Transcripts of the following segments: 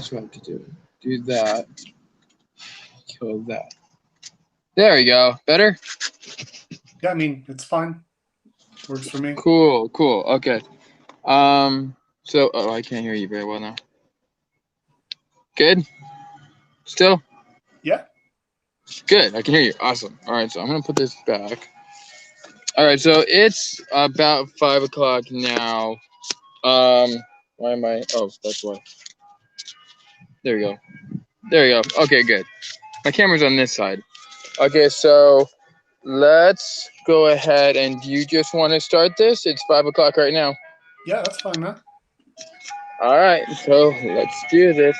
That's what I have to do. Do that. Kill that. There we go. Better? Yeah, I mean, it's fine. Works for me. Cool. Okay. So, I can't hear you very well now. Good? Still? Yeah. Good. I can hear you. Awesome. All right, so I'm going to put this back. All right, so it's about 5 o'clock now. Why am I? Oh, that's why. There we go. Okay, good. My camera's on this side. Okay, so let's go ahead, and do you just want to start this? It's 5 o'clock right now. Yeah, that's fine, man. All right, so let's do this.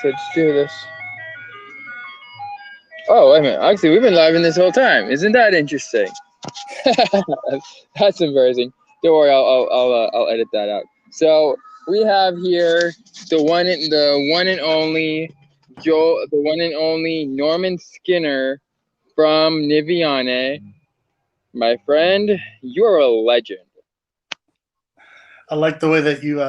Oh, wait a minute. Actually, we've been live in this whole time. Isn't that interesting? That's embarrassing. Don't worry, I'll edit that out. So we have here the one and only Norman Skinner from Niviane. My friend, you're a legend. I like the way that you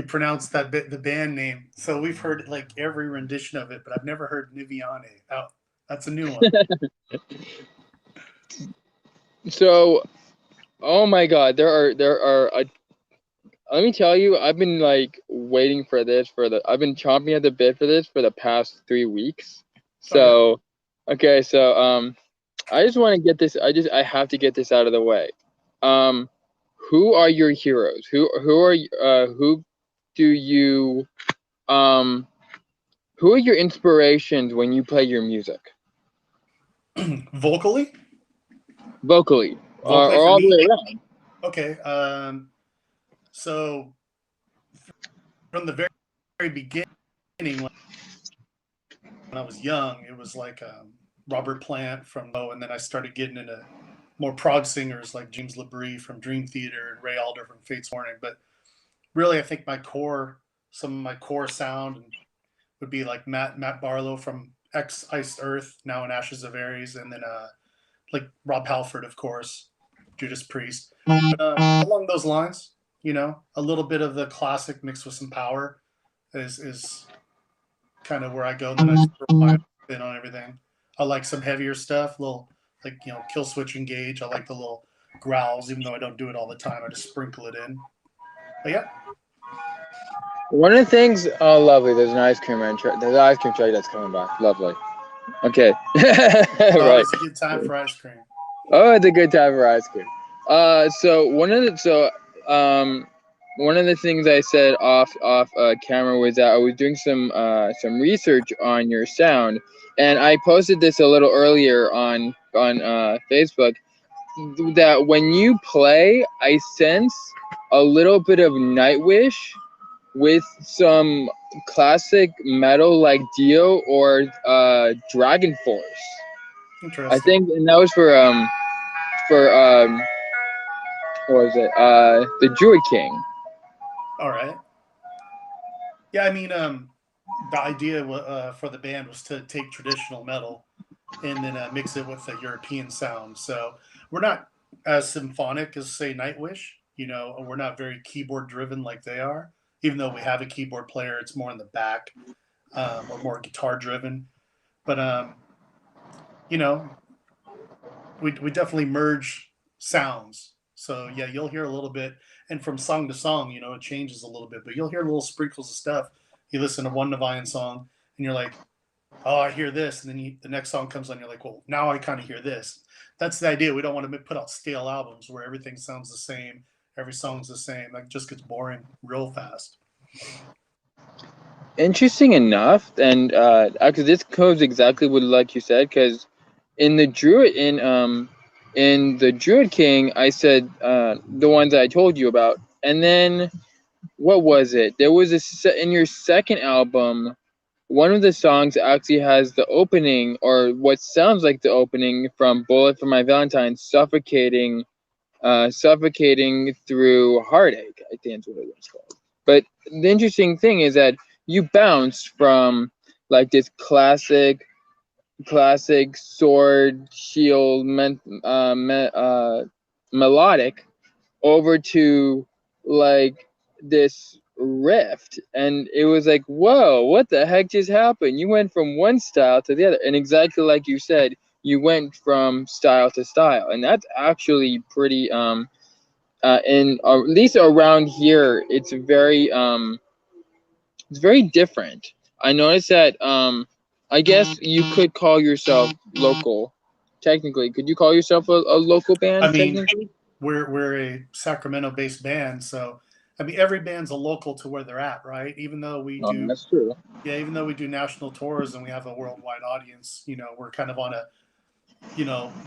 pronounce the band name. So we've heard like every rendition of it, but I've never heard Niviane. Oh, that's a new one. So, oh my God, there are. Let me tell you, I've been like waiting for this I've been chomping at the bit for this for the past 3 weeks. So, okay, so I just want to get this. I have to get this out of the way. Who are your heroes? Who are your inspirations when you play your music? Vocally, or all the way around. Okay. So from the very beginning, when I was young, it was like Robert Plant from and then I started getting into more prog singers like James LaBrie from Dream Theater and Ray Alder from Fates Warning. But really, I think some of my core sound would be like Matt Barlow from X Iced Earth, now in Ashes of Aries, and then like Rob Halford, of course, Judas Priest. But, along those lines, a little bit of the classic mixed with some power is kind of where I go. And then I just throw my spin on everything. I like some heavier stuff, little like Kill Switch Engage. I like the little growls, even though I don't do it all the time. I just sprinkle it in. But yeah. One of the things, oh lovely, there's an ice cream truck that's coming by. Lovely. Okay. Right. It's a good time for ice cream. Oh, it's a good time for ice cream. So one of the things I said off camera was that I was doing some research on your sound, and I posted this a little earlier on Facebook, that when you play, I sense a little bit of Nightwish with some classic metal like Dio or Dragon Force. Interesting. I think, and that was for what was it? The Druid King. All right. Yeah, I mean, the idea for the band was to take traditional metal and then mix it with a European sound. So we're not as symphonic as, say, Nightwish. We're not very keyboard driven like they are. Even though we have a keyboard player, it's more in the back, or more guitar driven. But we definitely merge sounds. So yeah, you'll hear a little bit, and from song to song, it changes a little bit. But you'll hear little sprinkles of stuff. You listen to one Niviane song, and you're like, "Oh, I hear this," and then the next song comes on, you're like, "Well, now I kind of hear this." That's the idea. We don't want to put out stale albums where everything sounds the same, every song's the same. Like, it just gets boring real fast. Interesting enough, and actually, this goes exactly what like you said, because in the Druid King, I said the ones that I told you about, and then what was it? There was in your second album, one of the songs actually has the opening, or what sounds like the opening from "Bullet for My Valentine," suffocating through heartache. I think that's what it was called. But the interesting thing is that you bounced from like this classic sword shield melodic over to like this rift, and it was like, whoa, what the heck just happened? You went from one style to the other, and exactly like you said, you went from style to style, and that's actually pretty and at least around here, it's very different. I noticed that I guess you could call yourself local. Technically, could you call yourself a local I band? mean, Technically, we're a Sacramento-based band, so I mean every band's a local to where they're at, right? Even though we do, that's true. yeah, even though we do national tours and we have a worldwide audience, we're kind of on a,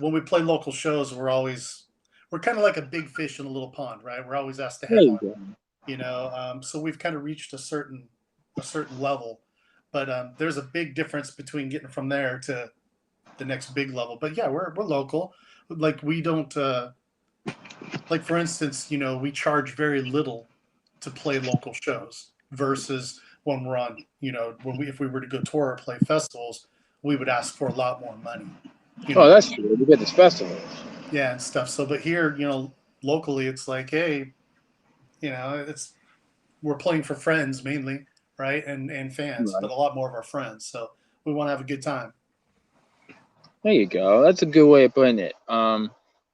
when we play local shows, we're kind of like a big fish in a little pond, right? We're always asked to There you headline, go. so we've kind of reached a certain level, but there's a big difference between getting from there to the next big level. But yeah, we're local. Like we don't like for instance, we charge very little to play local shows versus when we're on, if we were to go tour or play festivals, we would ask for a lot more money. Oh, that's true. You get this festival. Yeah, and stuff. So, but here, locally, it's like, hey, it's we're playing for friends mainly, right, and fans, Right. but a lot more of our friends. So we want to have a good time. There you go. That's a good way of putting it.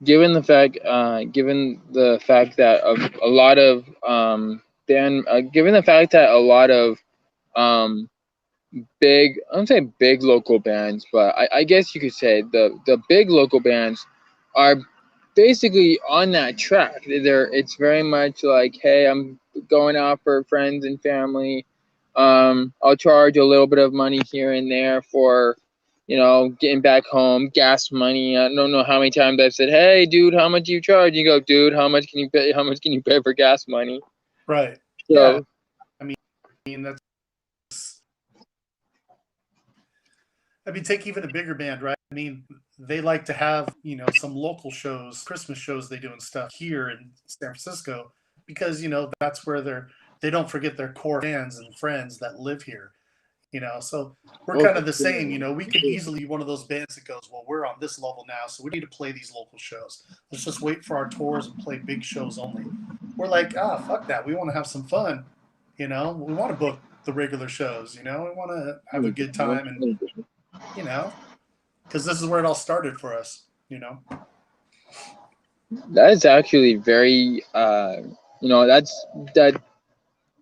Given the fact that a lot of given the fact that a lot of um, I don't say big local bands, but I guess you could say the big local bands are basically on that track. It's very much like, hey, I'm going out for friends and family. I'll charge a little bit of money here and there for, getting back home, gas money. I don't know how many times I've said, hey, dude, how much do you charge? You go, dude, how much can you pay? How much can you pay for gas money? Right. Yeah. So, I mean, take even a bigger band, right? I mean, they like to have, some local shows, Christmas shows they do and stuff here in San Francisco because, that's where they don't forget their core fans and friends that live here, So we're kind of the same, we could easily be one of those bands that goes, well, we're on this level now, so we need to play these local shows. Let's just wait for our tours and play big shows only. We're like, fuck that. We want to have some fun, We want to book the regular shows, We want to have a good time and, because this is where it all started for us, that is actually very, that,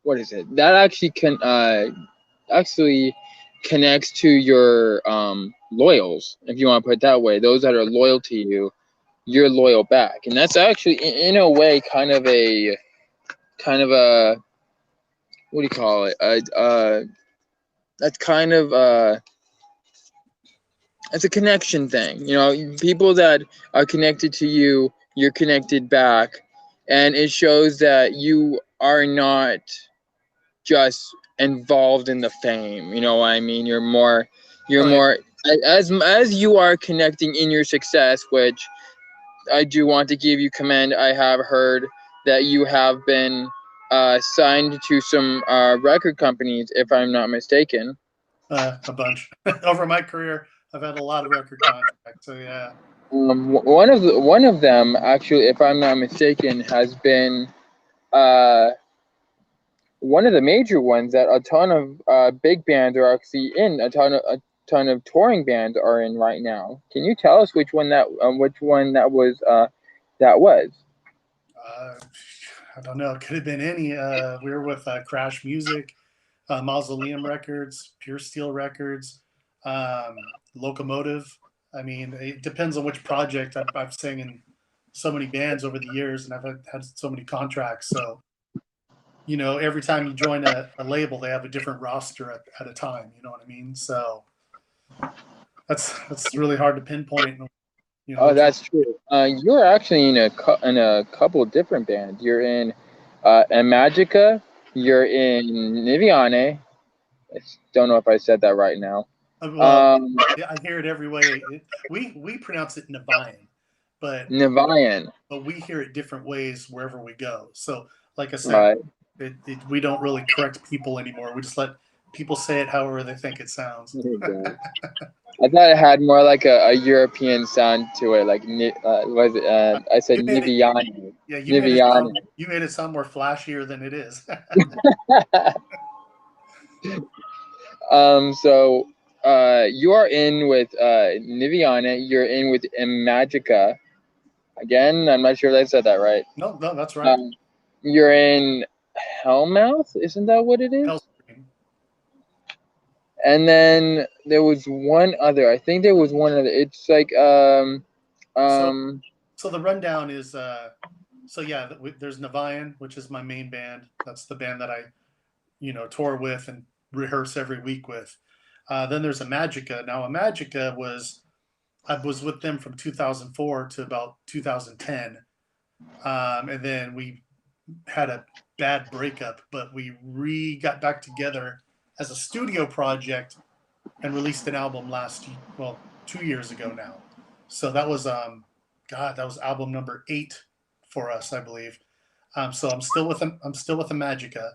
what is it? That actually actually connects to your loyals, if you want to put it that way. Those that are loyal to you, you're loyal back, and that's actually in a way kind of a what do you call it? That's kind of it's a connection thing. People that are connected to you, you're connected back, and it shows that you are not just involved in the fame. You know what I mean? You're right. more as you are connecting in your success, which I do want to give you commend. I have heard that you have been signed to some record companies, if I'm not mistaken. A bunch. Over my career, I've had a lot of record contracts. So yeah. One of them, actually, if I'm not mistaken, has been uh, one of the major ones that a ton of big bands are actually in. A ton of touring bands are in right now. Can you tell us which one that was? That was. Uh, I don't know. It could have been any. We were with Crash Music, Mausoleum Records, Pure Steel Records, Locomotive. I mean, it depends on which project. I've sang in so many bands over the years, and I've had so many contracts. So, every time you join a label, they have a different roster at a time. You know what I mean? So that's really hard to pinpoint. Oh, that's true. You're actually in a couple different bands. You're in Imagika. You're in Niviane. I don't know if I said that right now. Well, yeah, I hear it every way. We pronounce it Niviane, but Niviane. but we hear it different ways wherever we go. So, like I said, Right. we don't really correct people anymore. We just let people say it however they think it sounds. I thought it had more like a European sound to it, like was it? I said Niviane. Yeah, Niviane. you made it sound more flashier than it is. So you are in with Niviane. You're in with Imagika. Again, I'm not sure if I said that right. No, that's right. You're in Hellmouth, isn't that what it is? HellScream. And then there was one other. I think there was one other. It's like So the rundown is there's Niviane, which is my main band. That's the band that I, tour with and rehearse every week with. Then there's Imagika. Now Imagika I was with them from 2004 to about 2010, and then we had a bad breakup, but we got back together as a studio project and released an album 2 years ago now. So that was that was album number 8 for us, I believe. So I'm still with Imagika,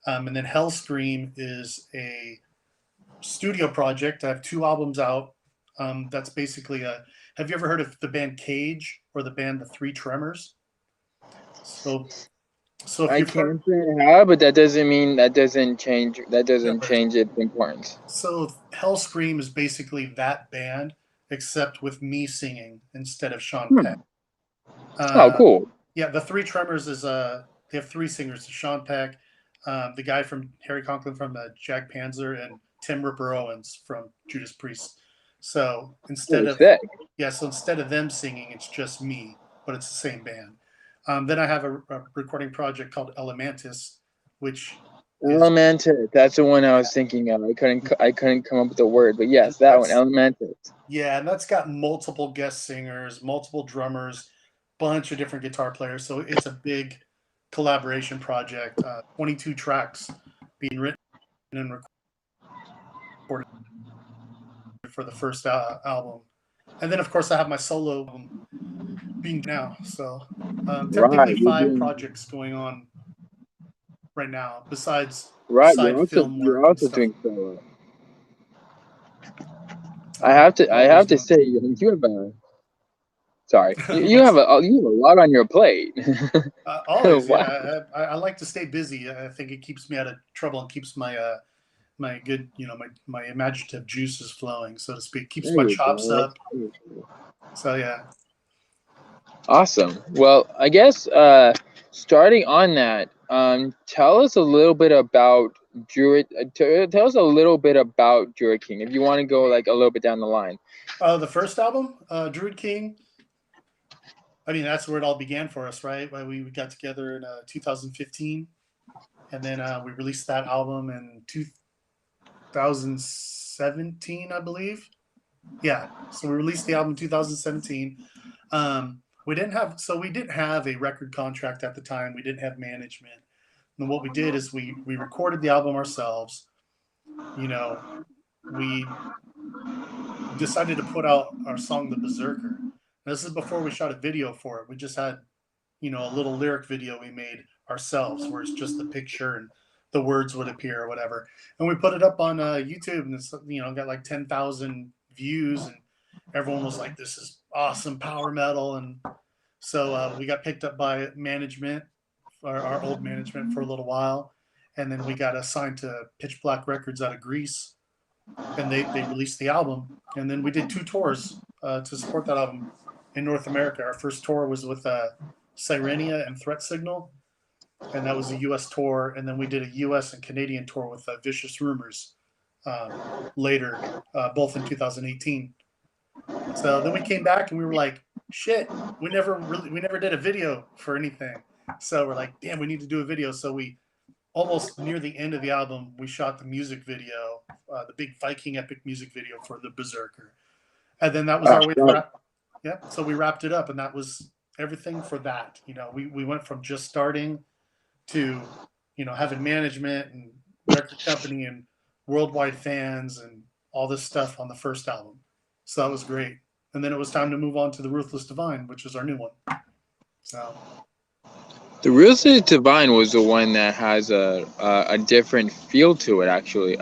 and then HellScream is a studio project. I have 2 albums out. That's basically have you ever heard of the band Cage or the band The Three Tremors? So if I can't say how, but that doesn't change its importance. So HellScream is basically that band, except with me singing instead of Sean Peck. Oh, cool. Yeah, The Three Tremors is they have 3 singers: Sean Peck, the guy from Harry Conklin from Jack Panzer, and Tim Ripper Owens from Judas Priest. So instead of them singing, it's just me, but it's the same band. Then I have a recording project called Elemantis, which Elemantis. That's the one I was thinking of. I couldn't come up with the word, but yes, that one, Elemantis. Yeah, and that's got multiple guest singers, multiple drummers, bunch of different guitar players. So it's a big collaboration project. 22 tracks being written and recorded for the first album, and then of course I have my solo album being now. So technically 5 projects going on right now besides side film work. You're also doing solo. I have to say you have a. Sorry, you have a lot on your plate. Always, yeah. I like to stay busy. I think it keeps me out of trouble and keeps my my good, my imaginative juices flowing, so to speak. Keeps my chops up. So yeah. Awesome. Well, I guess starting on that, tell us a little bit about Druid. Tell us a little bit about Druid King, if you want to go like a little bit down the line. The first album, Druid King. I mean, that's where it all began for us, right? We got together in 2015, and then we released that album in 2017, I believe. Yeah, so we released the album in 2017. We didn't have a record contract at the time. We didn't have management. And what we did is we recorded the album ourselves. We decided to put out our song, The Berserker. This is before we shot a video for it. We just had, a little lyric video we made ourselves where it's just the picture and the words would appear or whatever. And we put it up on YouTube, and it's, got like 10,000 views, and everyone was like, this is awesome power metal. And so we got picked up by management, our old management, for a little while. And then we got assigned to Pitch Black Records out of Greece, and they released the album. And then we did 2 tours to support that album in North America. Our first tour was with Sirenia and Threat Signal, and that was a U.S. tour. And then we did a U.S. and Canadian tour with Vicious Rumors later, both in 2018. So then we came back and we were like, shit, we never did a video for anything. So we're like, damn, we need to do a video. So we almost near the end of the album, we shot the music video, the big Viking epic music video for The Berserker. And then that was our way to wrap. Yeah, so we wrapped it up, and that was everything for that. We went from just starting to, having management and record company and worldwide fans and all this stuff on the first album. So that was great. And then it was time to move on to The Ruthless Divine, which is our new one. So The Real Estate Divine was the one that has a different feel to it. Actually,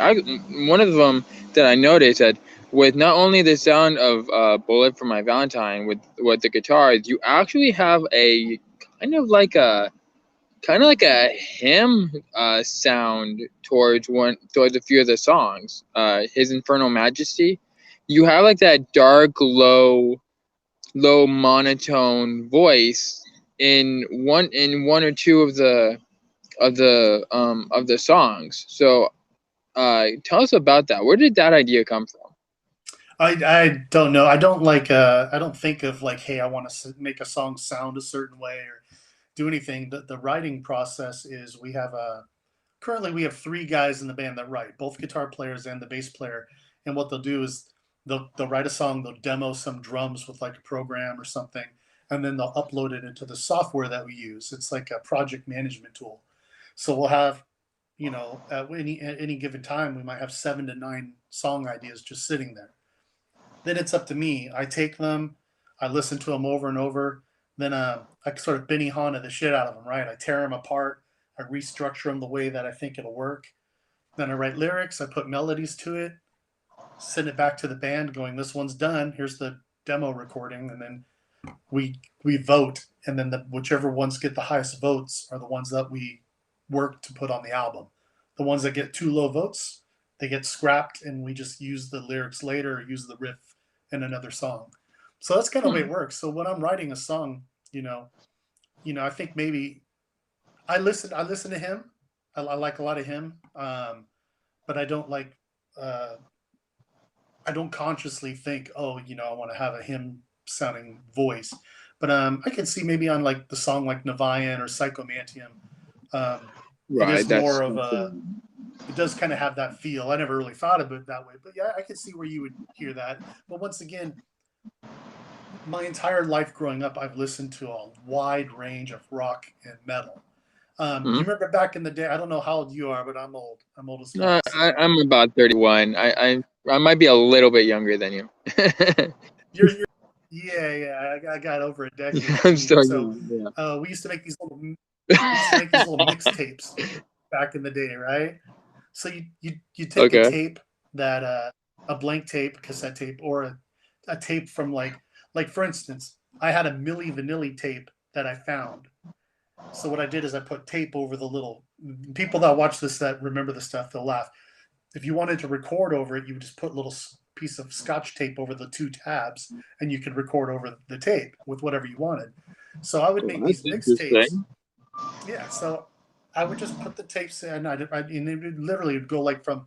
one of them that I noticed that with not only the sound of "Bullet for My Valentine" with the guitars, you actually have a kind of like a hymn sound towards a few of the songs. His Infernal Majesty, you have like that dark, low monotone voice in one or two of the songs. So tell us about that. Where did that idea come from? I don't know. I don't think of like, hey, I want to make a song sound a certain way or do anything. The writing process is we have a currently we have three guys in the band that write, both guitar players and the bass player. And what they'll do is they'll write a song, they'll demo some drums with like a program or something, and then they'll upload it into the software that we use. It's like a project management tool. So we'll have, at any given time, we might have 7 to 9 song ideas just sitting there. Then it's up to me. I take them, I listen to them over and over. Then I sort of Benny Hanna the shit out of them, right? I tear them apart. I restructure them the way that I think it'll work. Then I write lyrics. I put melodies to it. Send it back to the band, going, "This one's done. Here's the demo recording." And then we vote, and then whichever ones get the highest votes are the ones that we work to put on the album. The ones that get too low votes, they get scrapped, and we just use the lyrics later or use the riff in another song. So that's kind of the way it works. So when I'm writing a song, I think maybe I listen to him. I like a lot of him, but I don't like. I don't consciously think, oh, I want to have a hymn sounding voice. But I can see maybe on like the song like Niviane or Psychomantium, it Right. is more of a. It does kind of have that feel. I never really thought of it that way, but yeah, I can see where you would hear that. But once again, my entire life growing up, I've listened to a wide range of rock and metal. You remember back in the day? I don't know how old you are, but I'm old. I'm old as fuck. I'm about 31. I might be a little bit younger than you. You're yeah. I got over a decade. I'm still So young. Yeah. we used to make these little mixtapes back in the day, right? So you take a Okay. tape that a blank tape, cassette tape, or a tape from like for instance, I had a Milli Vanilli tape that I found. So what I did is I put tape over the little people that watch this that remember the stuff, they'll laugh. If you wanted to record over it, you would just put a little piece of scotch tape over the 2 tabs, and you could record over the tape with whatever you wanted. So I would Well, make that's these mixtapes. interesting. Yeah, so I would just put the tapes in, and it would literally go like from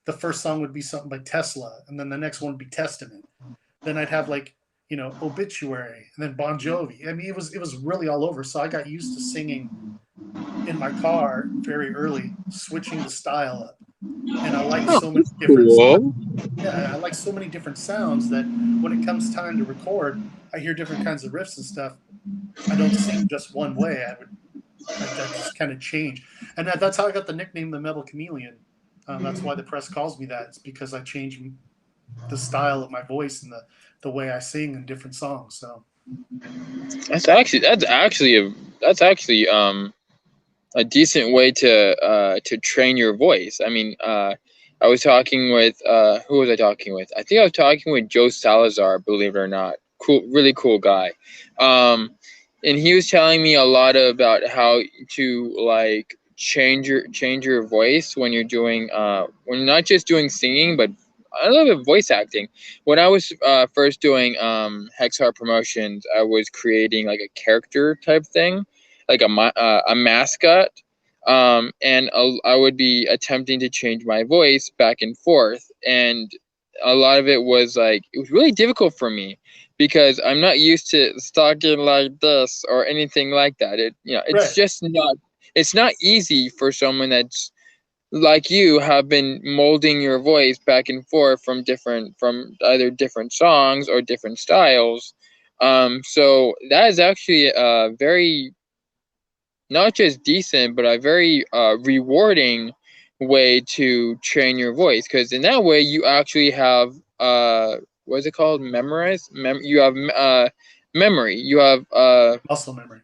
the first song would be something by Tesla, and then the next one would be Testament. Then I'd have like Obituary, and then Bon Jovi. I mean, it was really all over. So I got used to singing in my car very early, switching the style up, and I like Oh, so many that's different. cool. Yeah, I like so many different sounds that when it comes time to record, I hear different kinds of riffs and stuff. I don't sing just one way. I just kind of change, and that's how I got the nickname the Metal Chameleon. That's why the press calls me that. It's because I change the style of my voice and the way I sing in different songs. So that's actually a decent way to train your voice. I mean, I was talking with who was I talking with? I think I was talking with Joe Salazar, believe it or not. Cool, really cool guy. And he was telling me a lot about how to like change your voice when you're doing when you're not just doing singing, but I love it voice acting. When I was first doing HexHeart promotions, I was creating like a character type thing, like a mascot, and I would be attempting to change my voice back and forth, and a lot of it was like it was really difficult for me because I'm not used to talking like this or anything like that. It's right, just not. It's not easy for someone that's like you have been molding your voice back and forth from either different songs or different styles. So that is actually a very not just decent but a very rewarding way to train your voice, because in that way you actually have what is it called, you have memory, you have muscle memory.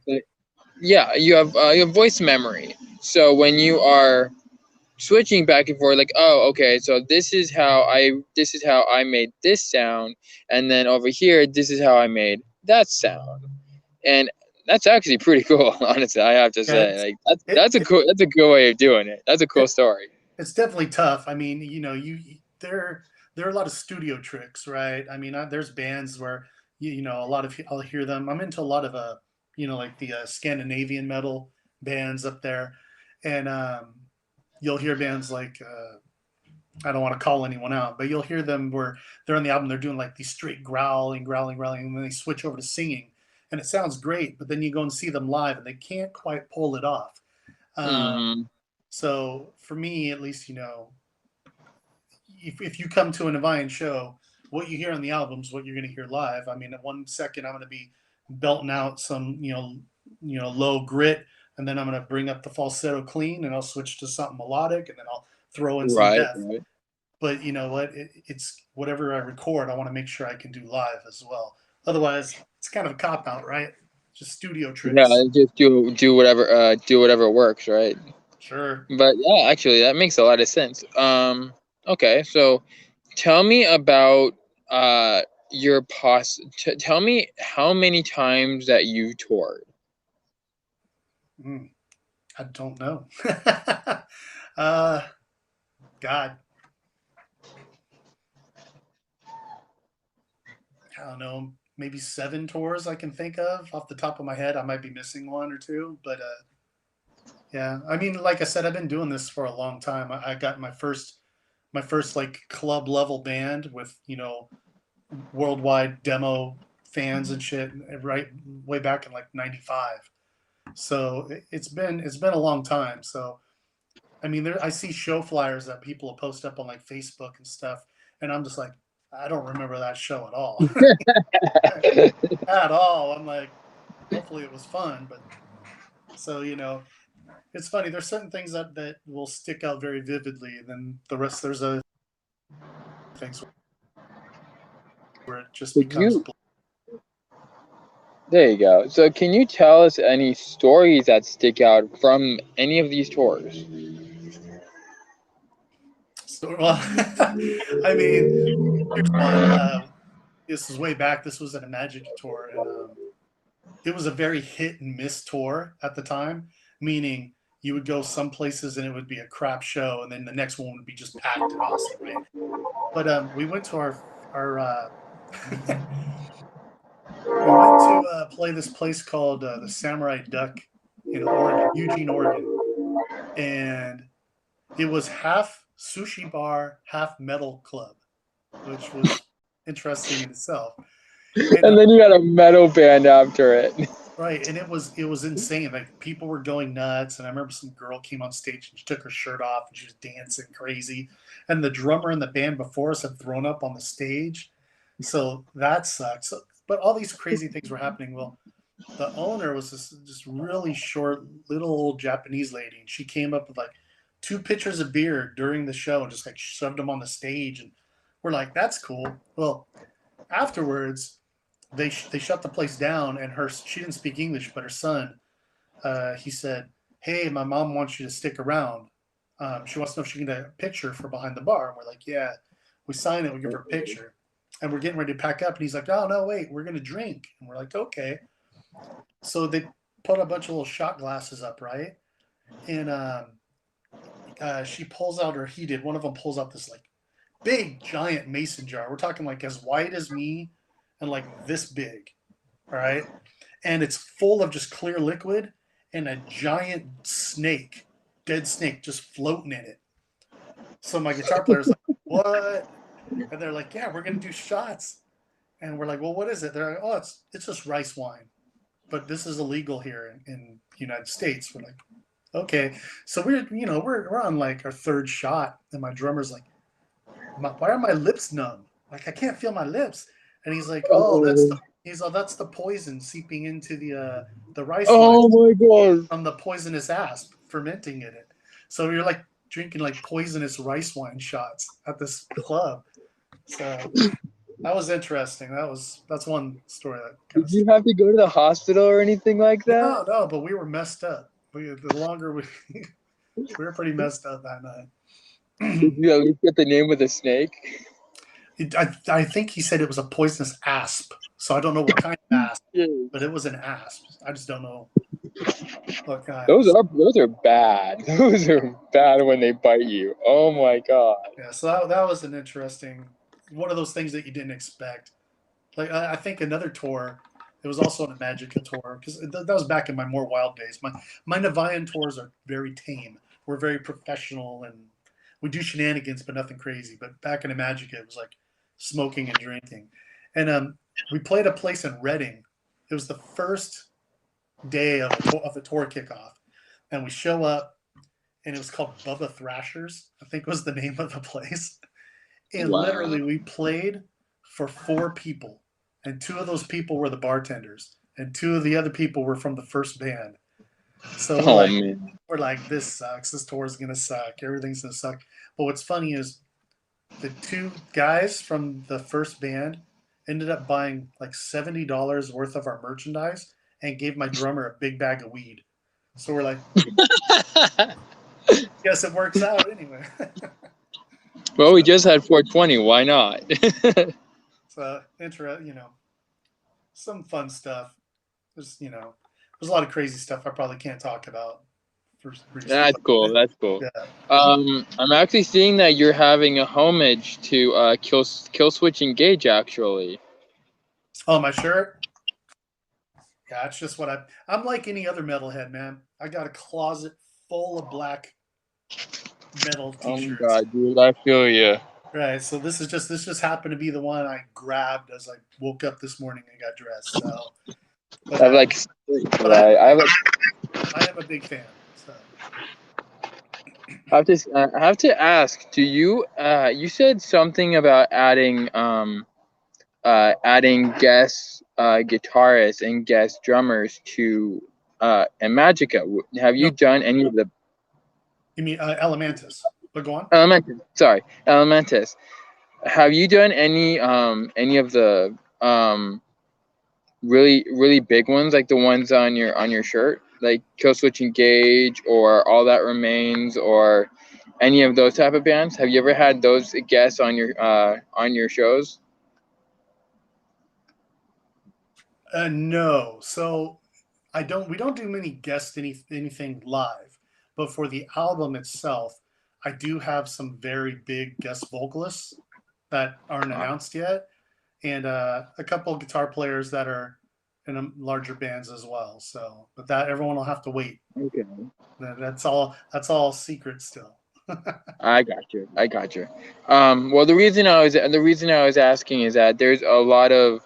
yeah, you have voice memory. So when you are switching back and forth, like, oh, okay, so this is how I made this sound, and then over here this is how I made that sound, and that's actually pretty cool. Honestly, I have to Yeah, say, like, it, it, that's a cool way of doing it. That's a cool it story. it's definitely tough. I mean, there are a lot of studio tricks, right? I mean, there's bands where a lot of I'll hear them. I'm into a lot of like the Scandinavian metal bands up there, and you'll hear bands like I don't want to call anyone out, but you'll hear them where they're on the album, they're doing like these straight growling, and then they switch over to singing, and it sounds great. But then you go and see them live, and they can't quite pull it off. Hmm. So for me, at least, if you come to a Niviane show, what you hear on the album is what you're going to hear live. I mean, at 1 second, I'm going to be belting out some, low grit, and then I'm going to bring up the falsetto clean, and I'll switch to something melodic, and then I'll throw in some Right, death. right. But you know what? It's whatever I record, I want to make sure I can do live as well. Otherwise, it's kind of a cop out, right? Just studio Yeah, tricks. just do whatever works, right? Sure. But yeah, actually, that makes a lot of sense. Okay, so tell me about your tell me how many times that you toured. Mm, I don't know. uh, God, I don't know. Maybe 7 tours I can think of off the top of my head. I might be missing one or two, but yeah. I mean, like I said, I've been doing this for a long time. I got my first like club level band with worldwide demo fans and shit, right way back in like '95. So it's been a long time. So I mean, I see show flyers that people will post up on like Facebook and stuff, and I'm just like, I don't remember that show at all, at all. I'm like, hopefully it was fun, but so it's funny. There's certain things that will stick out very vividly, and then the rest there's a things where it just Could becomes a you? There you go. So, can you tell us any stories that stick out from any of these tours? so, well, I mean, here's one. This is way back. This was an Imagika tour, and it was a very hit and miss tour at the time. Meaning, you would go some places and it would be a crap show, and then the next one would be just packed and awesome, right? But we went to our we went to play this place called the Samurai Duck in Oregon, Eugene, Oregon, and it was half sushi bar, half metal club, which was interesting in itself. And And then you got a metal band after it. right, and it was insane. Like people were going nuts, and I remember some girl came on stage and she took her shirt off and she was dancing crazy. And the drummer in the band before us had thrown up on the stage, so that sucked. So, but all these crazy things were happening. Well, the owner was this just really short, little old Japanese lady, and she came up with like 2 pitchers of beer during the show and just like shoved them on the stage, and we're like, "That's cool." Well, afterwards, they shut the place down, and she didn't speak English, but her son, he said, "Hey, my mom wants you to stick around. She wants to know if she can get a picture for behind the bar." And we're like, "Yeah." We sign it, we give her a picture, and we're getting ready to pack up, and he's like, "Oh no, wait, we're gonna drink." And we're like, "Okay." So they put a bunch of little shot glasses up, right? And she pulls out, or he did. One of them pulls out this like big, giant mason jar. We're talking like as wide as me, and like this big, all right? And it's full of just clear liquid and a giant snake, dead snake, just floating in it. So my guitar player's like, "What?" And they're like, "Yeah, we're gonna do shots." And we're like, "Well, what is it?" They're like, "Oh, it's just rice wine, but this is illegal here in the United States." We're like, "Okay." So we're on like our third shot, and my drummer's like, "Why are my lips numb? Like I can't feel my lips." And he's like, "Oh, Oh, that's the poison seeping into the rice wine oh my god. from the poisonous asp fermenting in it." So you're like drinking like poisonous rice wine shots at this club. So That was interesting. That's one story that kind Did of. you have to go to the hospital or anything like that? No, but we were messed up. The longer we we were pretty messed up that night. Did you at least get the name of the snake? I think he said it was a poisonous asp. So I don't know what kind of asp, Yeah. but it was an asp. I just don't know what kind. Those are bad. Those are bad when they bite you. Oh my god. Yeah, so that was an interesting one of those things that you didn't expect. Like I think another tour, it was also an Imagika tour because that was back in my more wild days. My Niviane tours are very tame. We're very professional and we do shenanigans, but nothing crazy. But back in Imagika, it was like smoking and drinking, and we played a place in Reading. It was the first day of the tour kickoff, and we show up, and it was called Bubba Thrashers. I think was the name of the place, and Wow. literally we played for 4 people, and 2 of those people were the bartenders, and 2 of the other people were from the first band. So we're Oh like, man. this sucks. This tour is gonna suck. Everything's gonna suck. But what's funny is the 2 guys from the first band ended up buying like $70 worth of our merchandise and gave my drummer a big bag of weed. So we're like, guess it works out anyway. Well, we So, just had 420. Why not? so some fun stuff. There's a lot of crazy stuff I probably can't talk about for reasons. That's cool. That's cool. Yeah. I'm actually seeing that you're having a homage to Kill Switch Engage. Actually, Oh, my shirt. Yeah, it's just what I'm like any other metalhead, man. I got a closet full of black metal oh my T-shirts. god, dude, I feel you. Right. So this just happened to be the one I grabbed as I woke up this morning and got dressed. So, but I have like, but I I have like, I am a big fan. So I have to ask. Do you you said something about adding guest guitarists and guest drummers to Imagika. Have you no, done any of the you mean elemantis? But go on. Elementis? Sorry, Elementis. Have you done any of the really big ones, like the ones on your shirt, like Kill Switch Engage or All That Remains or any of those type of bands? Have you ever had those guests on your shows? No. So I don't. We don't do many anything live, but for the album itself, I do have some very big guest vocalists that aren't announced yet, and a couple of guitar players that are in larger bands as well. So, but that everyone will have to wait. Okay. That's all. That's all secret still. I got you. I got you. Well, the reason I was asking is that there's a lot of,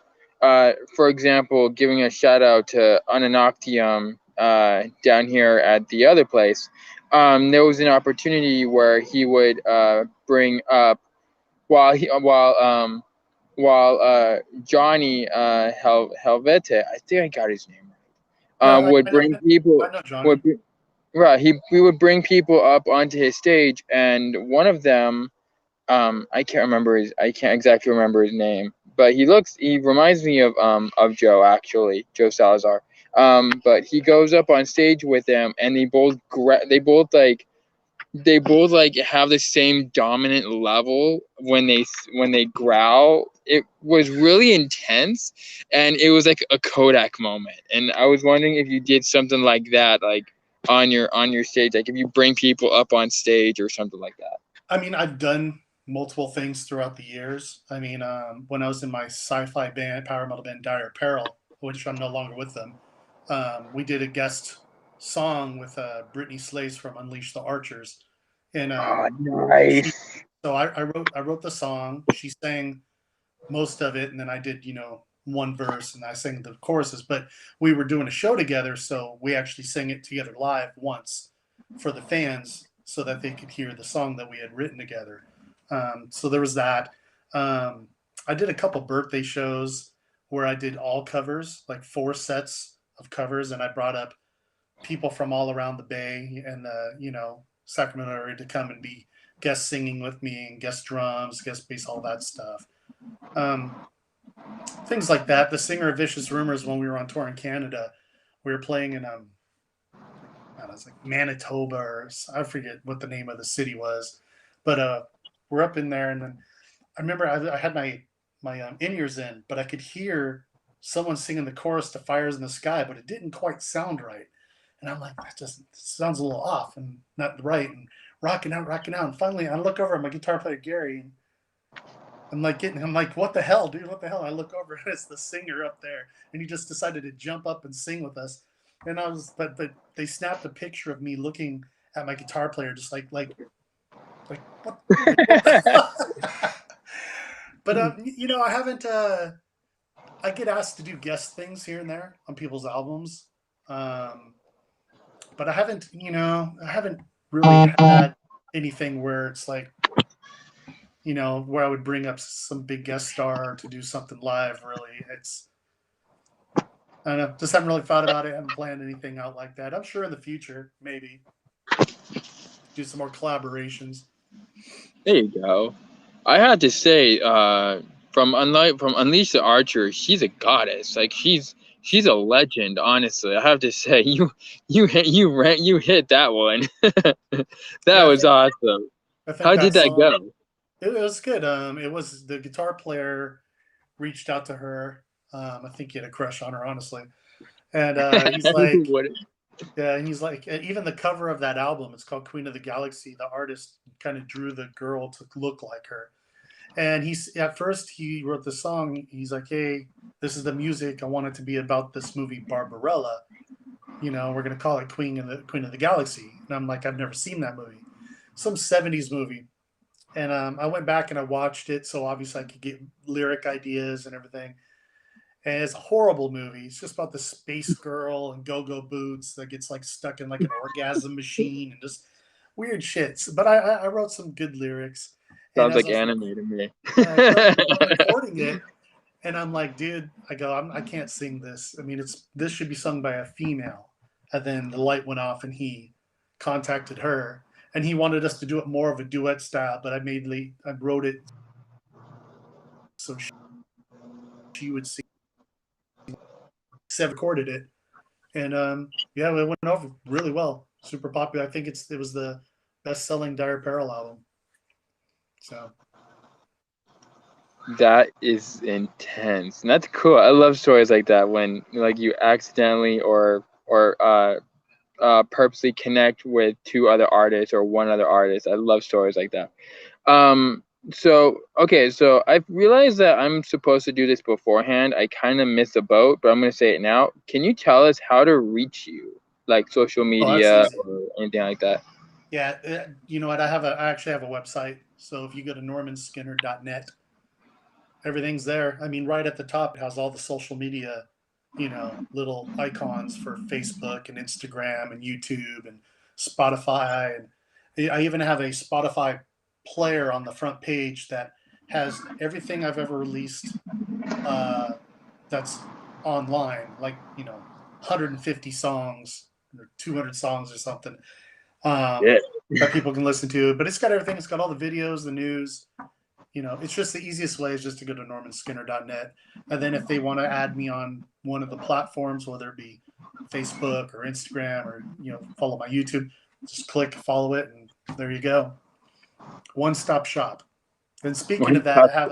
for example, giving a shout out to Ananoctium down here at the other place. There was an opportunity where he would bring up while he while Johnny Helvete, I think I got his name right, Yeah, would bring people I know would Johnny. right. We would bring people up onto his stage, and one of them, I can't exactly remember his name, but he reminds me of Joe, actually, Joe Salazar. But he goes up on stage with them, and they both like have the same dominant level when they growl. It was really intense, and it was like a Kodak moment. And I was wondering if you did something like that, like on your stage, like if you bring people up on stage or something like that. I mean, I've done multiple things throughout the years. I mean, when I was in my sci-fi band, power metal band, Dire Apparel, which I'm no longer with them, we did a guest song with Brittany Slays from Unleash the Archers, and Oh, nice. so I wrote the song. She sang most of it, and then I did one verse, and I sang the choruses. But we were doing a show together, so we actually sang it together live once for the fans, so that they could hear the song that we had written together. So there was that. I did a couple birthday shows where I did all covers, like 4 sets of covers, and I brought up people from all around the Bay and Sacramento area to come and be guest singing with me and guest drums, guest bass, all that stuff. Things like that. The singer of Vicious Rumors, when we were on tour in Canada, we were playing in I was like Manitoba, or I forget what the name of the city was, but we're up in there, and then I remember I had my in-ears in, but I could hear someone singing the chorus to "Fires in the Sky," but it didn't quite sound right, and I'm like, that just sounds a little off and not right, and rocking out, and finally I look over at my guitar player Gary, and I'm like, what the hell, dude? What the hell? I look over and it's the singer up there, and he just decided to jump up and sing with us. And but they snapped a picture of me looking at my guitar player, just like what? But I haven't. I get asked to do guest things here and there on people's albums, but I haven't. I haven't really had anything where it's like, where I would bring up some big guest star to do something live. Really, I don't know. Just haven't really thought about it. Haven't planned anything out like that. I'm sure in the future, maybe do some more collaborations. There you go. I had to say, from Unleash the Archer, she's a goddess. Like she's a legend. Honestly, I have to say, you hit that one. That was awesome. How did that go? It was good. It was the guitar player reached out to her. I think he had a crush on her, honestly. And he's like, yeah, and he's like, even the cover of that album, it's called Queen of the Galaxy. The artist kind of drew the girl to look like her. And at first he wrote the song. He's like, hey, this is the music. I want it to be about this movie Barbarella. We're gonna call it Queen of the Galaxy. And I'm like, I've never seen that movie. Some 70s movie. And I went back and I watched it, so obviously I could get lyric ideas and everything. And it's a horrible movie. It's just about the space girl and go-go boots that gets like stuck in like an orgasm machine and just weird shit. But I wrote some good lyrics. Sounds like anime to me. I'm recording it, and I'm like, dude, I can't sing this. I mean, this should be sung by a female. And then the light went off, and he contacted her. And he wanted us to do it more of a duet style, but I wrote it so she would sing. Recorded it, and it went over really well. Super popular. I think it was the best-selling Dire Peril album. So that is intense, and that's cool. I love stories like that when like you accidentally or purposely connect with two other artists or one other artist. I love stories like that. So I've realized that I'm supposed to do this beforehand. I kind of missed the boat, but I'm going to say it now. Can you tell us how to reach you, like social media or anything like that? Yeah, you know what? I actually have a website. So if you go to normanskinner.net, everything's there. I mean, right at the top, it has all the social media, little icons for Facebook and Instagram and YouTube and Spotify. And I even have a Spotify player on the front page that has everything I've ever released that's online, like 150 songs or 200 songs or something that people can listen to. But it's got everything. It's got all the videos, the news. It's just the easiest way is just to go to normanskinner.net. And then if they want to add me on one of the platforms, whether it be Facebook or Instagram or follow my YouTube, just click follow it, and there you go. One-stop shop. And speaking of that,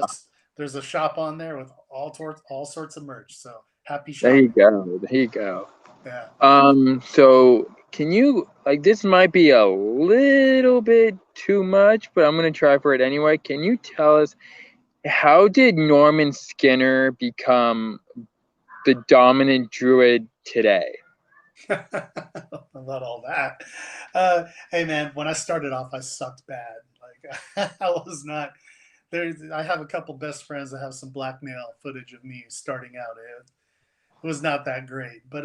there's a shop on there with all sorts of merch. So happy shopping. There you go. Yeah. So can you, like, this might be a little bit too much, but I'm gonna try for it anyway. Can you tell us, how did Norman Skinner become the dominant druid today? About all that. Hey man, when I started off, I sucked bad. Like I was not there. I have a couple best friends that have some blackmail footage of me starting out. It was not that great, but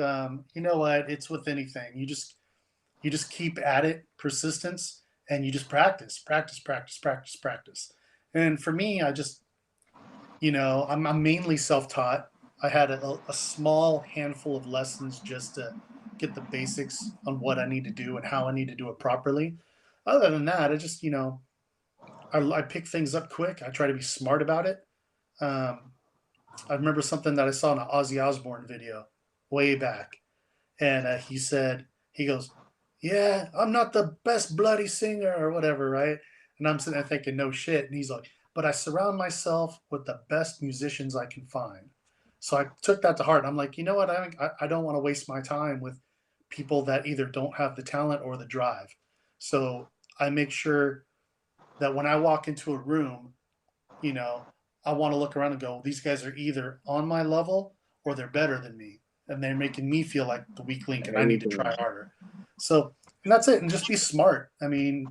you know what? It's with anything. You just keep at it, persistence, and you just practice. And for me, I just, I'm mainly self-taught. I had a small handful of lessons just to get the basics on what I need to do and how I need to do it properly. other than that, I just, I pick things up quick. I try to be smart about it. Um, I remember something that I saw in an Ozzy Osbourne video way back, and he goes, "Yeah, I'm not the best bloody singer or whatever, right?" And I'm sitting there thinking, "No shit." And he's like, "But I surround myself with the best musicians I can find." So I took that to heart. I'm like, you know what? I don't want to waste my time with people that either don't have the talent or the drive. So I make sure that when I walk into a room, you know, I want to look around and go, these guys are either on my level or they're better than me. And they're making me feel like the weak link and I need to try harder. So, and that's it. And just be smart. I mean,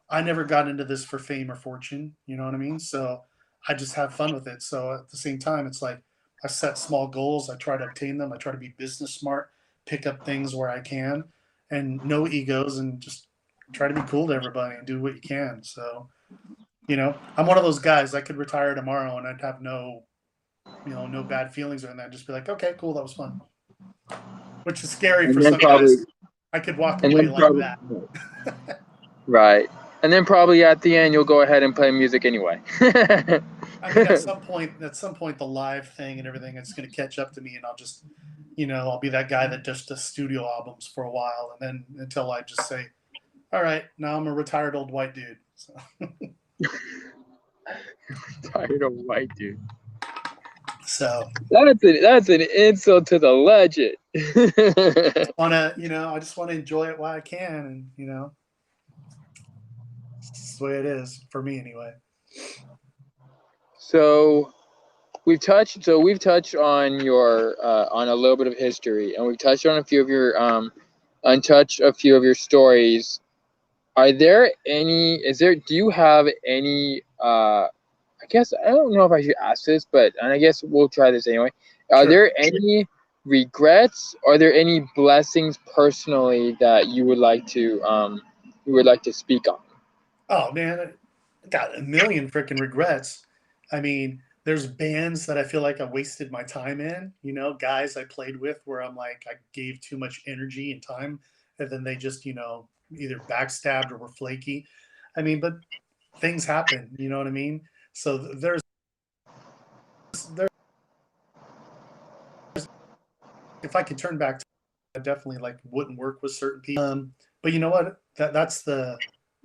I never got into this for fame or fortune. You know what I mean? So I just have fun with it. So at the same time, it's like I set small goals. I try to obtain them. I try to be business smart, pick up things where I can, and no egos, and just try to be cool to everybody and do what you can. So, I'm one of those guys. I could retire tomorrow and I'd have no bad feelings or anything. I'd just be like, okay, cool, that was fun. Which is scary And for then some probably, guys. I could walk and away then like probably, that. right. And then probably at the end, you'll go ahead and play music anyway. I mean, at some point, the live thing and everything, it's going to catch up to me, and I'll just, I'll be that guy that just does studio albums for a while, and then until I just say, all right, now I'm a retired old white dude. So. Tired of white dude. So that's an insult to the legend. I just want to enjoy it while I can, and it's the way it is for me anyway. So we've touched on your on a little bit of history, and we've touched on a few of your stories. Do you have any I guess I don't know if I should ask this, but and I guess we'll try this anyway. Are Sure. there any regrets? Are there any blessings personally that you would like to speak on? Oh man, I got a million freaking regrets. I mean, there's bands that I feel like I wasted my time in, guys I played with where I'm like I gave too much energy and time and then they just, either backstabbed or were flaky. I mean, but things happen, you know what I mean? So there's if I could turn back to I definitely like wouldn't work with certain people. But you know what? That's the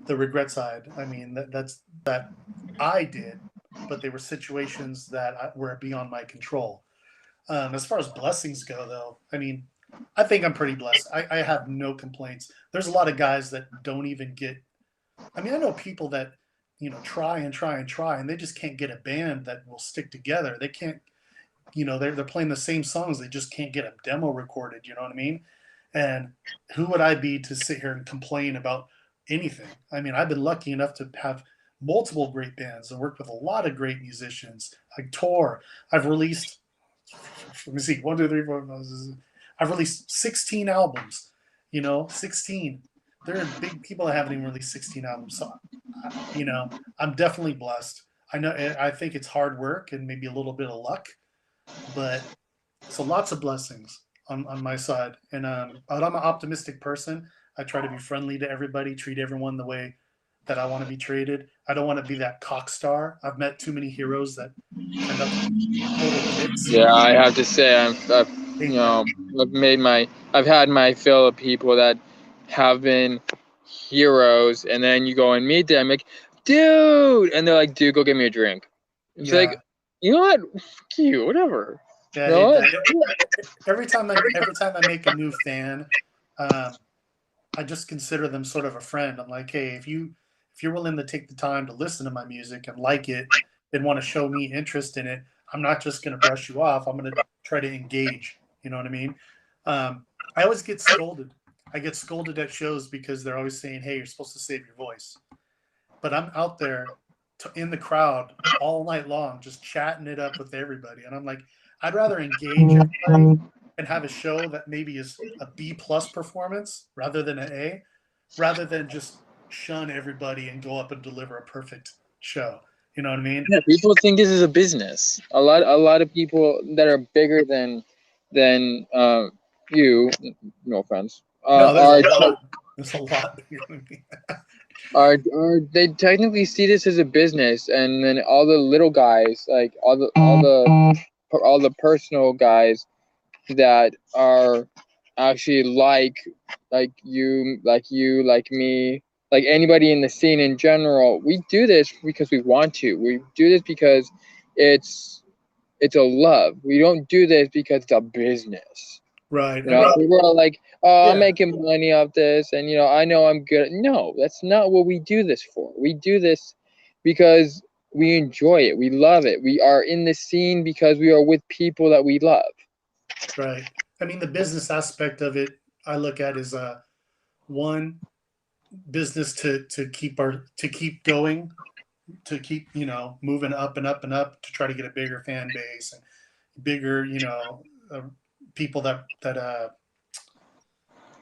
regret side. I mean, that's that I did, but they were situations that were beyond my control. As far as blessings go, though, I mean, I think I'm pretty blessed. I have no complaints. There's a lot of guys that don't even get. I mean, I know people that try and try and try, and they just can't get a band that will stick together. They can't. They're playing the same songs. They just can't get a demo recorded. You know what I mean? And who would I be to sit here and complain about anything? I mean, I've been lucky enough to have multiple great bands and worked with a lot of great musicians. I tour. I've released, let me see, 1, 2, 3, 4, 5, 6, I've released 16 albums, 16. There are big people that haven't even released 16 albums. So, I'm definitely blessed. I think it's hard work and maybe a little bit of luck, but so lots of blessings on my side. And but I'm an optimistic person. I try to be friendly to everybody, treat everyone the way that I want to be treated. I don't want to be that cock star. I've met too many heroes that end up total dicks. Yeah, I have to say I've had my fill of people that have been heroes, and then you go and meet them, like, dude, and they're like, dude, go get me a drink. It's Yeah. like, you know what? Fuck you, whatever. Yeah, You know what? every time I make a new fan, I just consider them sort of a friend. I'm like, hey, if you're willing to take the time to listen to my music and like it and want to show me interest in it, I'm not just going to brush you off. I'm going to try to engage. You know what I mean? I always get scolded. I get scolded at shows because they're always saying, hey, you're supposed to save your voice. But I'm out there in the crowd all night long, just chatting it up with everybody. And I'm like, I'd rather engage everybody and have a show that maybe is a B+ performance rather than an A, rather than just shun everybody and go up and deliver a perfect show. You know what I mean? Yeah, people think this is a business. A lot of people that are bigger than you, no offense, No, there's a lot bigger than me. are they technically see this as a business, and then all the little guys, like all the personal guys that are actually like me, like anybody in the scene in general, we do this because we want to. We do this because it's it's a love. We don't do this because it's a business. Right. You I know, mean, people are like, "Oh, I'm yeah. making money off this, and I know I'm good." No, that's not what we do this for. We do this because we enjoy it. We love it. We are in the scene because we are with people that we love. Right. I mean, the business aspect of it, I look at as one business to keep going, to keep moving up and up and up, to try to get a bigger fan base and bigger uh, people that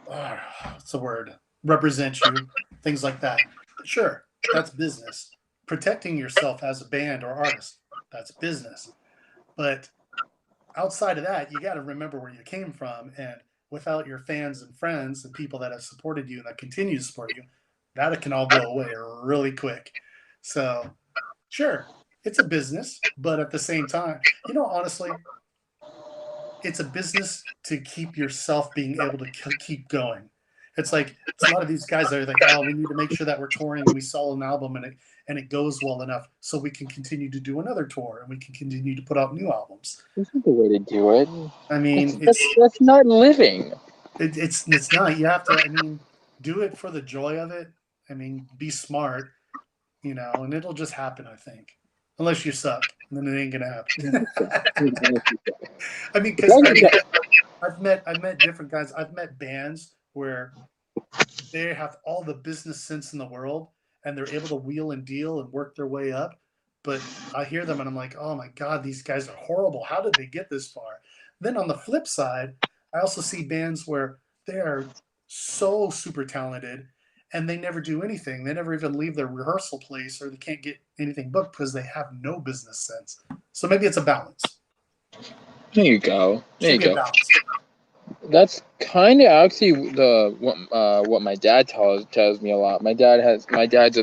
what's the word, represent you, things like that. Sure, that's business. Protecting yourself as a band or artist, that's business. But outside of that, you got to remember where you came from, and without your fans and friends and people that have supported you and that continue to support you, that can all go away really quick. So sure, it's a business, but at the same time, honestly, it's a business to keep yourself being able to keep going. It's a lot of these guys that are like, oh, we need to make sure that we're touring and we sell an album and it goes well enough so we can continue to do another tour and we can continue to put out new albums. This is the way to do it. I mean, That's not living. it's not. You have to. I mean, do it for the joy of it. I mean, be smart, and it'll just happen. I think, unless you suck, then it ain't gonna happen. I mean, because I've met different guys. I've met bands where they have all the business sense in the world and they're able to wheel and deal and work their way up. But I hear them and I'm like, oh my God, these guys are horrible. How did they get this far? Then on the flip side, I also see bands where they are so super talented and they never do anything. They never even leave their rehearsal place or they can't get anything booked because they have no business sense. So maybe it's a balance. There you go. There Should you be a go. balance. That's kind of actually what my dad tells me a lot. My dad's my guardian's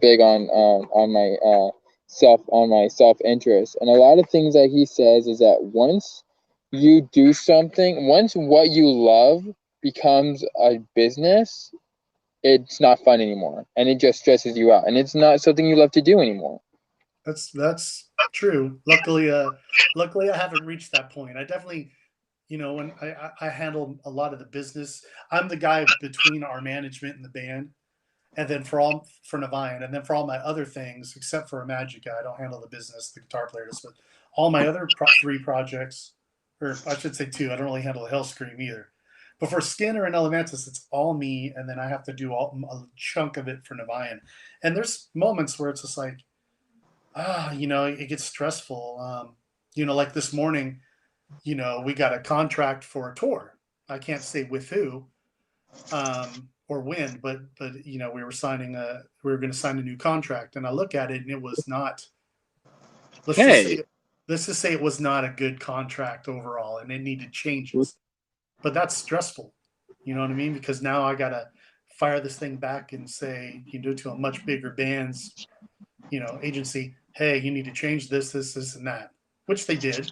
big on my self interest, and a lot of things that he says is that once what you love becomes a business, it's not fun anymore, and it just stresses you out, and it's not something you love to do anymore. That's true. Luckily, I haven't reached that point. I definitely, when I handle a lot of the business, I'm the guy between our management and the band, and then for Niviane, and then for all my other things, except for Imagika, I don't handle the business. The guitar player does, but all my other three projects, or I should say two, I don't really handle the HellScream either. But for Skinner and Elemantis, it's all me, and then I have to do a chunk of it for Niviane. And there's moments where it's just like, it gets stressful. Like this morning, we got a contract for a tour. I can't say with who, or when, but we were going to sign a new contract, and I look at it, and it was not. Let's Hey, just say it was not a good contract overall, and it needed changes. But that's stressful. You know what I mean? Because now I gotta fire this thing back and say, to a much bigger band's, agency, hey, you need to change this, and that, which they did,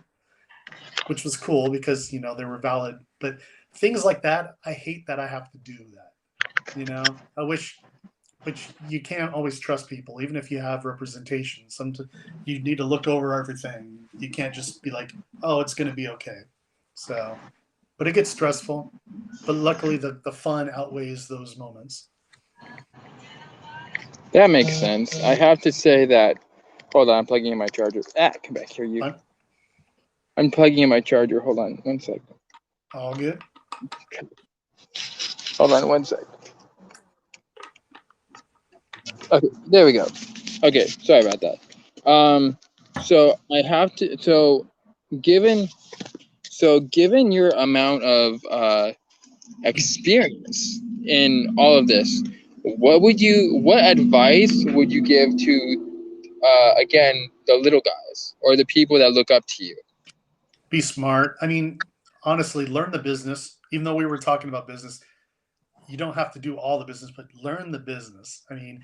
which was cool because, they were valid. But things like that, I hate that I have to do that. I wish, but you can't always trust people, even if you have representation. You need to look over everything. You can't just be like, oh, it's going to be okay. So, but it gets stressful. But luckily, the fun outweighs those moments. that makes sense. I have to say that. Hold on, I'm plugging in my charger. Come back here, you. I'm plugging in my charger. Hold on, 1 second. All good. Hold on 1 second. Okay, there we go. Okay, sorry about that. So I have to. Given given your amount of experience in all of this, what advice would you give to again, the little guys or the people that look up to you? Be smart. I mean, honestly, learn the business. Even though we were talking about business, you don't have to do all the business, but learn the business. I mean,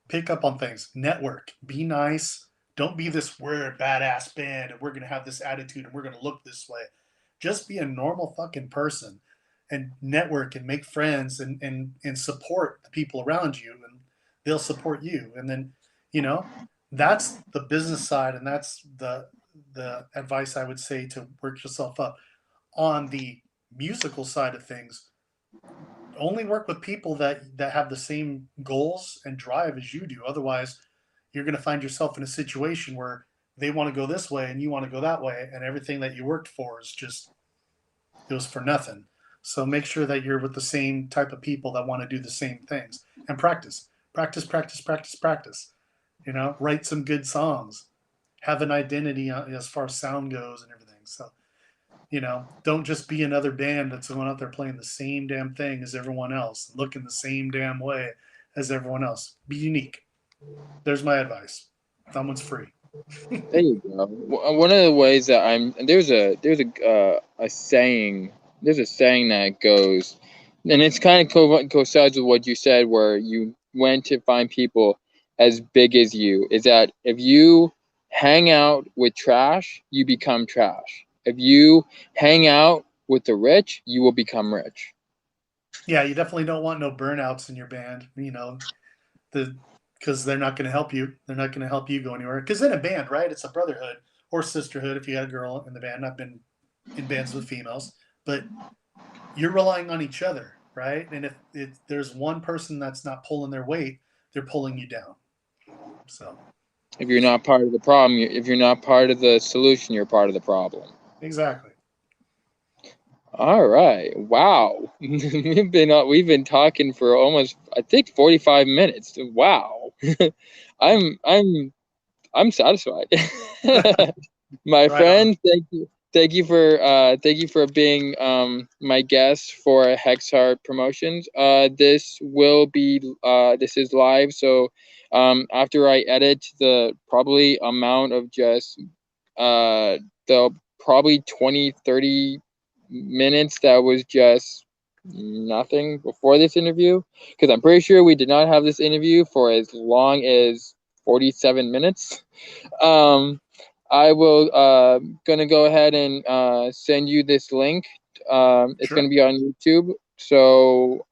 pick up on things, network, be nice. Don't be this, we're a badass band and we're going to have this attitude and we're going to look this way. Just be a normal fucking person and network and make friends and support the people around you, and they'll support you. And then, you know, that's the business side, and that's the advice I would say to work yourself up. On the musical side of things, only work with people that have the same goals and drive as you do. Otherwise, you're going to find yourself in a situation where they want to go this way and you want to go that way, and everything that you worked for is just, it was for nothing. So make sure that you're with the same type of people that want to do the same things, and practice, practice, practice, practice, practice. You know, write some good songs, have an identity as far as sound goes and everything. So, you know, don't just be another band that's going out there playing the same damn thing as everyone else, looking the same damn way as everyone else. Be unique. There's my advice. That one's free. There you go. One of the ways that there's a saying, that goes, and it's kind of coincides with what you said, where you went to find people as big as you, is that if you hang out with trash, you become trash. If you hang out with the rich, you will become rich. Yeah, you definitely don't want no burnouts in your band, you know, because they're not going to help you. They're not going to help you go anywhere. Because in a band, right, it's a brotherhood or sisterhood if you got a girl in the band. I've been in bands with females, but you're relying on each other, right? And if there's one person that's not pulling their weight, they're pulling you down. So if you're not part of the problem, if you're not part of the solution, you're part of the problem. Exactly. All right. Wow. we've been talking for almost, I think, 45 minutes. Wow. I'm satisfied. My Right friend, on. thank you for being my guest for HexHeart Promotions. This is live, so after I edit the probably amount of just the probably 20-30 minutes that was just nothing before this interview, because I'm pretty sure we did not have this interview for as long as 47 minutes. I will gonna go ahead and send you this link. It's Sure. gonna be on YouTube, so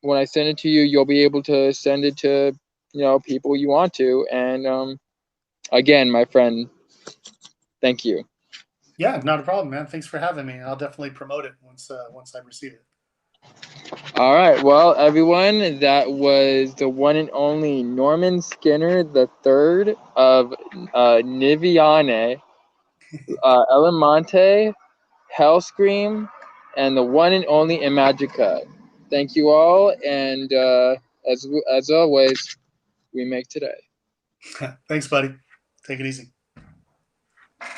when I send it to you, you'll be able to send it to people you want to. And again, my friend, thank you. Yeah, not a problem, man. Thanks for having me. I'll definitely promote it once I receive it. All right, well, everyone, that was the one and only Norman Skinner the Third of Niviane, Elemantis, HellScream, and the one and only Imagika. Thank you all, and as always, we make today. Thanks, buddy. Take it easy.